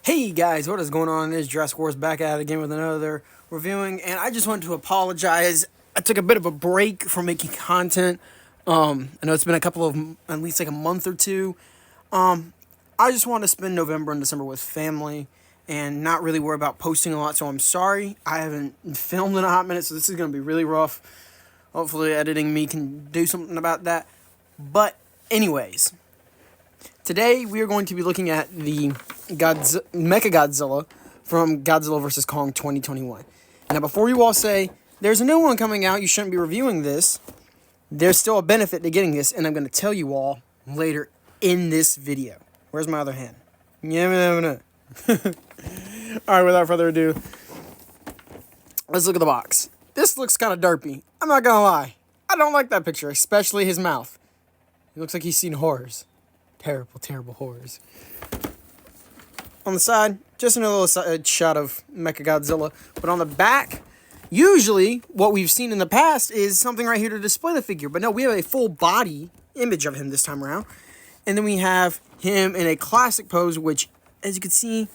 Hey guys, what is going on? It's Jurassic Wars back at it again with another reviewing, and I just wanted to apologize. I took a bit of a break from making content. I know it's been at least like a month or two. I just wanted to spend November and December with family and not really worry about posting a lot, so I'm sorry. I haven't filmed in a hot minute, so this is going to be really rough. Hopefully editing me can do something about that. But anyways, today we are going to be looking at the Mechagodzilla from Godzilla vs. Kong 2021. Now, before you all say, there's a new one coming out, you shouldn't be reviewing this, there's still a benefit to getting this, and I'm going to tell you all later in this video. Where's my other hand? Alright, without further ado, let's look at the box. This looks kind of derpy. I'm not going to lie. I don't like that picture, especially his mouth. It looks like he's seen horrors. Terrible, terrible horrors. On the side, just another little side shot of Mechagodzilla. But on the back, usually what we've seen in the past is something right here to display the figure. But no, we have a full body image of him this time around. And then we have him in a classic pose, which, as you can see,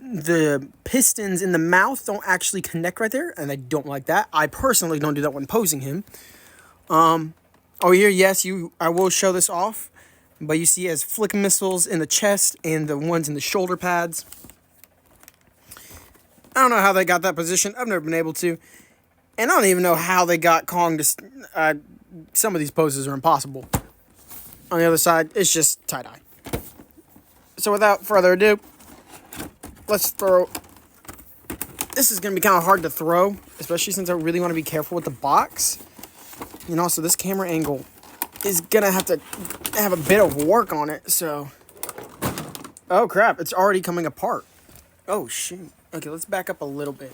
the pistons in the mouth don't actually connect right there. And I don't like that. I personally don't do that when posing him. Oh, here, yes, I will show this off. But you see he has flick missiles in the chest and the ones in the shoulder pads. I don't know how they got that position. I've never been able to. And I don't even know how they got Kong to... some of these poses are impossible. On the other side, it's just tie-dye. So without further ado, let's throw... This is going to be kind of hard to throw, especially since I really want to be careful with the box. And also, this camera angle is going to have a bit of work on it, so... Oh, crap. It's already coming apart. Oh, shoot. Okay, let's back up a little bit.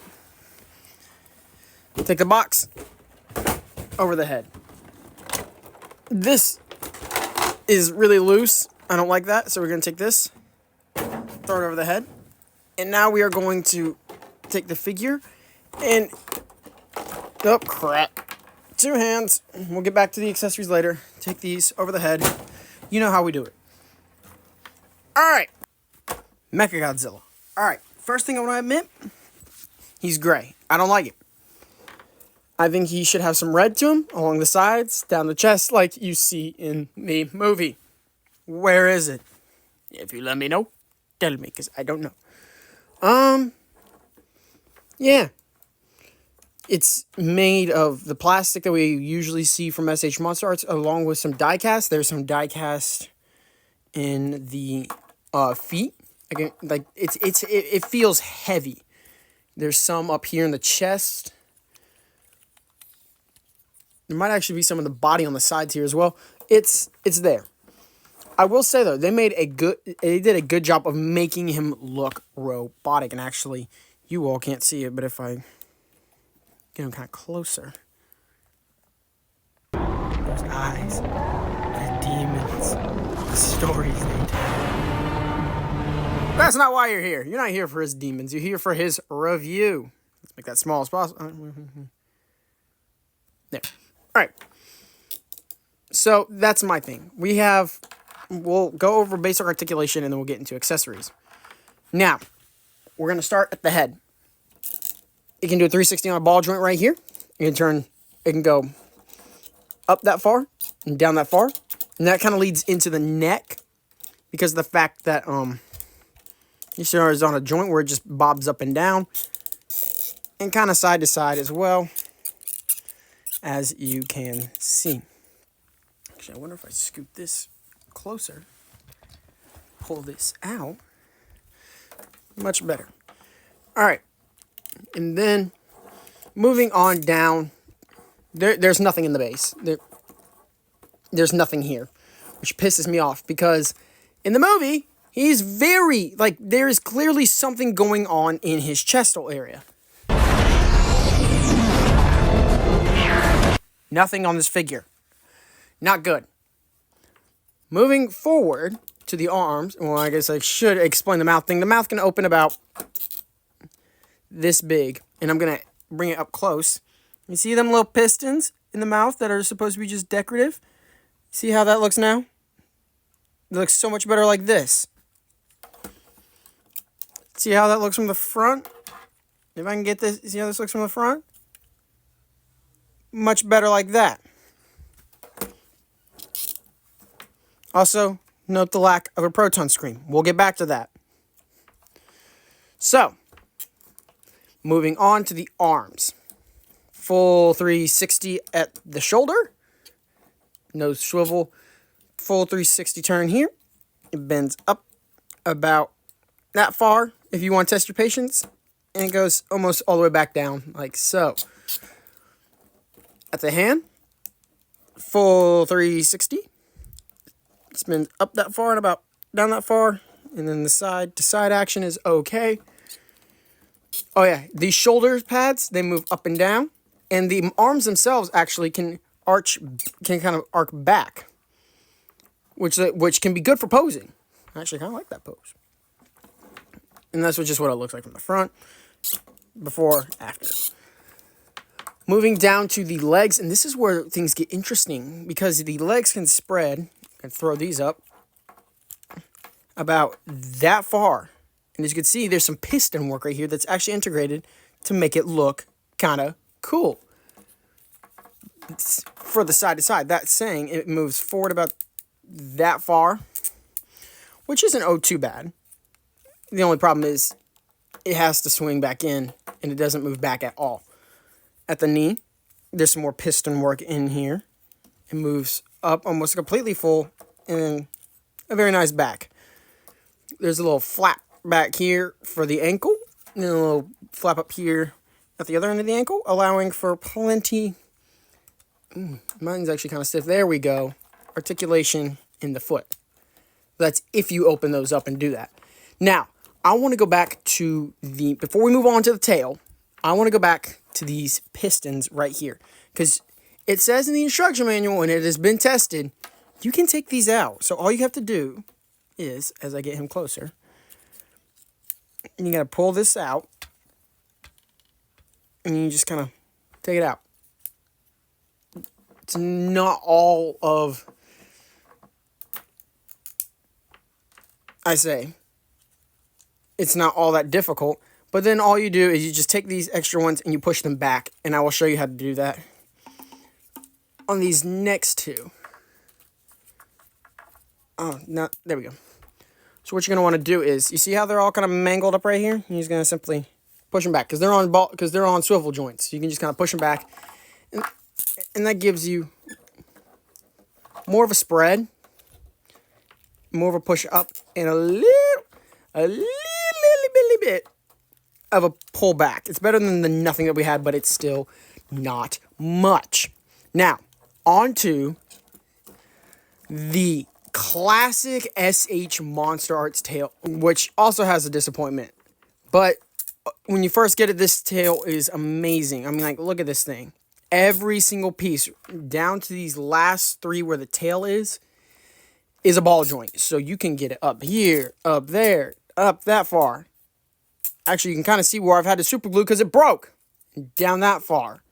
Take the box over the head. This is really loose. I don't like that, so we're going to take this, throw it over the head. And now we are going to take the figure and... Oh, crap. Two hands. We'll get back to the accessories later. Take these over the head. You know how we do it. Alright. Mechagodzilla. Alright. First thing I want to admit, he's gray. I don't like it. I think he should have some red to him along the sides, down the chest, like you see in the movie. Where is it? If you let me know, tell me, because I don't know. Yeah. It's made of the plastic that we usually see from SHMA Arts, along with some die cast. There's some die cast in the feet. Again, like it feels heavy. There's some up here in the chest. There might actually be some of the body on the sides here as well. It's there. I will say though, they did a good job of making him look robotic. And actually, you all can't see it, but if I get him kind of closer. Those eyes, the demons, the stories they tell. That's not why you're here. You're not here for his demons. You're here for his review. Let's make that small as possible. There. All right. So that's my thing. We'll go over basic articulation and then we'll get into accessories. Now, we're going to start at the head. You can do a 360 on a ball joint right here. It can go up that far and down that far. And that kind of leads into the neck because of the fact that you see it's on a joint where it just bobs up and down. And kind of side to side as well, as you can see. Actually, I wonder if I scoop this closer, pull this out. Much better. All right. And then, moving on down, there's nothing in the base. There's nothing here, which pisses me off because in the movie, he's very, there is clearly something going on in his chestal area. Nothing on this figure. Not good. Moving forward to the arms, well, I guess I should explain the mouth thing. The mouth can open about this big, and I'm going to bring it up close. You see them little pistons in the mouth that are supposed to be just decorative? See how that looks now? It looks so much better like this. See how that looks from the front? If I can get this, see how this looks from the front? Much better like that. Also, note the lack of a proton screen. We'll get back to that. So, moving on to the arms. Full 360 at the shoulder. No swivel. Full 360 turn here. It bends up about that far if you want to test your patience. And it goes almost all the way back down, like so. At the hand, full 360. Spins up that far and about down that far. And then the side to side action is okay. Oh yeah, these shoulder pads, they move up and down. And the arms themselves actually can kind of arc back. Which can be good for posing. I actually kind of like that pose. And that's just what it looks like from the front. Before, after. Moving down to the legs, and this is where things get interesting. Because the legs can spread, and throw these up, about that far. And as you can see, there's some piston work right here that's actually integrated to make it look kind of cool. It's for the side to side. That's saying it moves forward about that far, which isn't too bad. The only problem is it has to swing back in, and it doesn't move back at all. At the knee, there's some more piston work in here. It moves up almost completely full, and then a very nice back. There's a little flap back here for the ankle, and then a little flap up here at the other end of the ankle, allowing for plenty. Mine's actually kind of stiff. There we go. Articulation in the foot. That's if you open those up and do that. Now, I want to go back to before we move on to the tail, I want to go back to these pistons right here. Because it says in the instruction manual, and it has been tested, you can take these out. So all you have to do is, as I get him closer, and you got to pull this out, and you just kind of take it out. It's not all of, it's not all that difficult, but then all you do is you just take these extra ones and you push them back, and I will show you how to do that on these next two. Oh, no, there we go. So what you're going to want to do is, you see how they're all kind of mangled up right here? You're just going to simply push them back, because they're on swivel joints. So you can just kind of push them back, and that gives you more of a spread, more of a push up, and a little bit of a pull back. It's better than the nothing that we had, but it's still not much. Now, on to the classic SH Monster Arts tail, which also has a disappointment. But when you first get it, this tail is amazing. I mean, like, look at this thing. Every single piece, down to these last three where the tail is a ball joint. So you can get it up here, up there, up that far. Actually, you can kind of see where I've had to super glue because it broke. Down that far.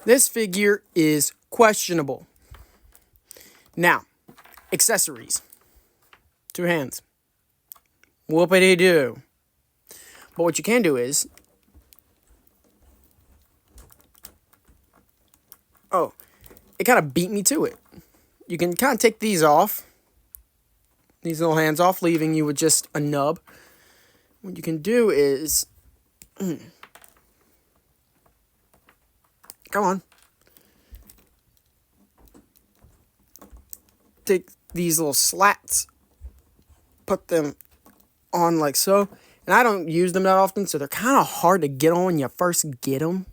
This figure is questionable. Now, accessories. 2 hands. Whoopity-doo. But what you can do is, oh, it kind of beat me to it. You can kind of take these off. These little hands off, leaving you with just a nub. What you can do is, come on. Take these little slats, put them on like so. And I don't use them that often, so they're kind of hard to get on when you first get them.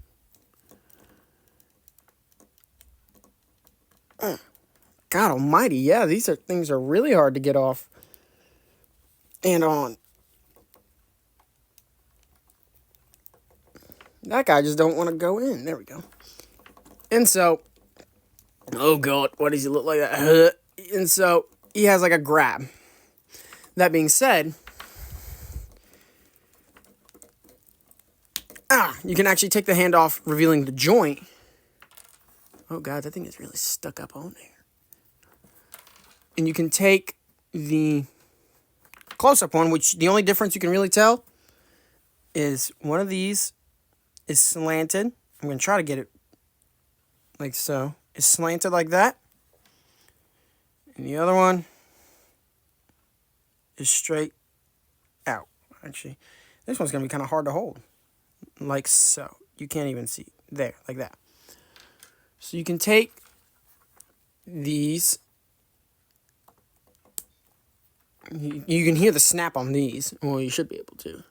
God almighty, yeah, these things are really hard to get off and on. That guy just don't want to go in. There we go. And so, oh God, why does he look like that? And so, he has like a grab. That being said, you can actually take the hand off, revealing the joint. Oh God, that thing is really stuck up on there. And you can take the close-up one, which the only difference you can really tell is one of these is slanted. I'm going to try to get it like so. It's slanted like that. And the other one is straight out. Actually, this one's going to be kind of hard to hold. Like so. You can't even see. There, like that. So you can take these. You can hear the snap on these. Well, you should be able to.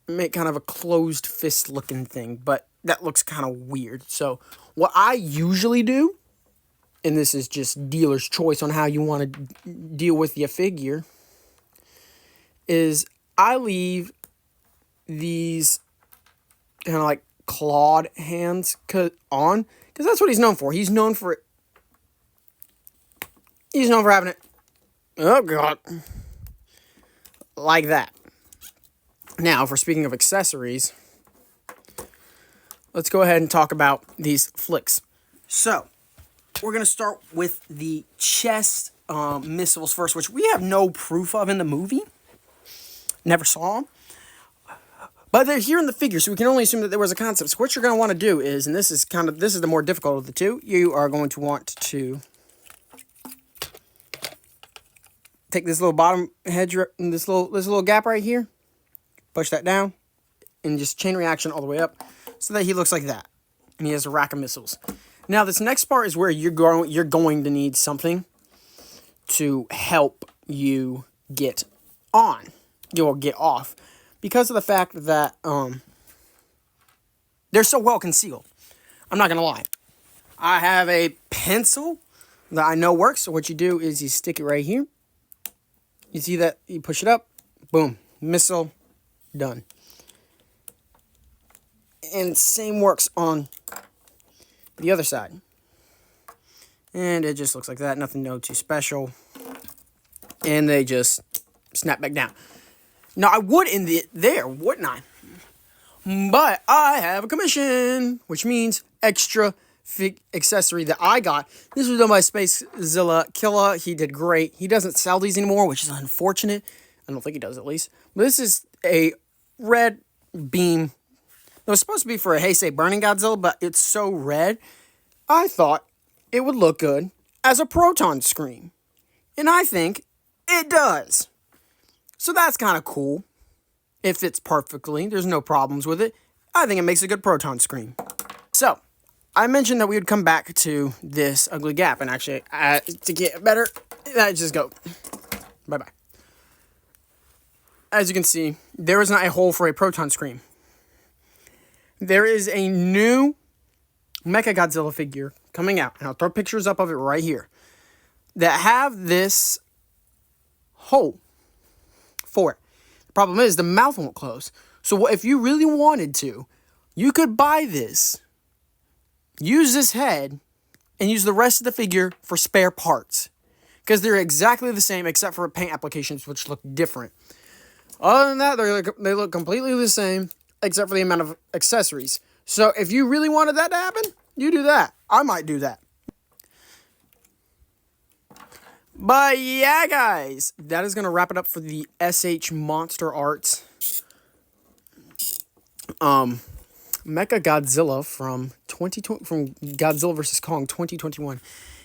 Make kind of a closed fist looking thing, but that looks kind of weird. So what I usually do, and this is just dealer's choice on how you want to deal with your figure, is I leave these kind of like clawed hands on, because that's what he's known for. He's known for having it, oh God, like that. Now, for speaking of accessories, let's go ahead and talk about these flicks. So, we're going to start with the chest missiles first, which we have no proof of in the movie. Never saw them. But they're here in the figure, so we can only assume that there was a concept. So what you're going to want to do is, and this is the more difficult of the two, you are going to want to take this little bottom hedge, this little gap right here, push that down, and just chain reaction all the way up, so that he looks like that, and he has a rack of missiles. Now, this next part is where you're going to need something to help you get on, or get off, because of the fact that they're so well concealed. I'm not gonna lie. I have a pencil that I know works. So what you do is you stick it right here. You see that? You push it up. Boom. Missile. Done. And same works on the other side. And it just looks like that. Nothing too special. And they just snap back down. Now, I would end it there, wouldn't I? But I have a commission, which means extra accessory that I got. This was done by SpaceZilla Killa. He did great. He doesn't sell these anymore, which is unfortunate. I don't think he does, at least. But this is a red beam. It was supposed to be for a Heisei Burning Godzilla, but it's so red, I thought it would look good as a proton screen. And I think it does. So that's kind of cool. It fits perfectly. There's no problems with it. I think it makes a good proton screen. So, I mentioned that we would come back to this ugly gap. And actually, to get better, I just go. Bye-bye. As you can see, there is not a hole for a proton screen. There is a new Mechagodzilla figure coming out. And I'll throw pictures up of it right here. That have this hole for it. The problem is the mouth won't close. So if you really wanted to, you could buy this, use this head, and use the rest of the figure for spare parts. Because they're exactly the same except for paint applications, which look different. Other than that, they look completely the same except for the amount of accessories. So if you really wanted that to happen, you do that. I might do that. But yeah, guys, that is going to wrap it up for the SH Monster Arts Mechagodzilla from Godzilla vs. Kong 2021.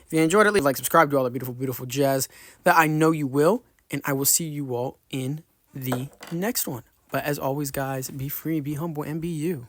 If you enjoyed it, leave a like, subscribe, do all that beautiful, beautiful jazz that I know you will, and I will see you all in the next one. But as always, guys, be free, be humble, and be you.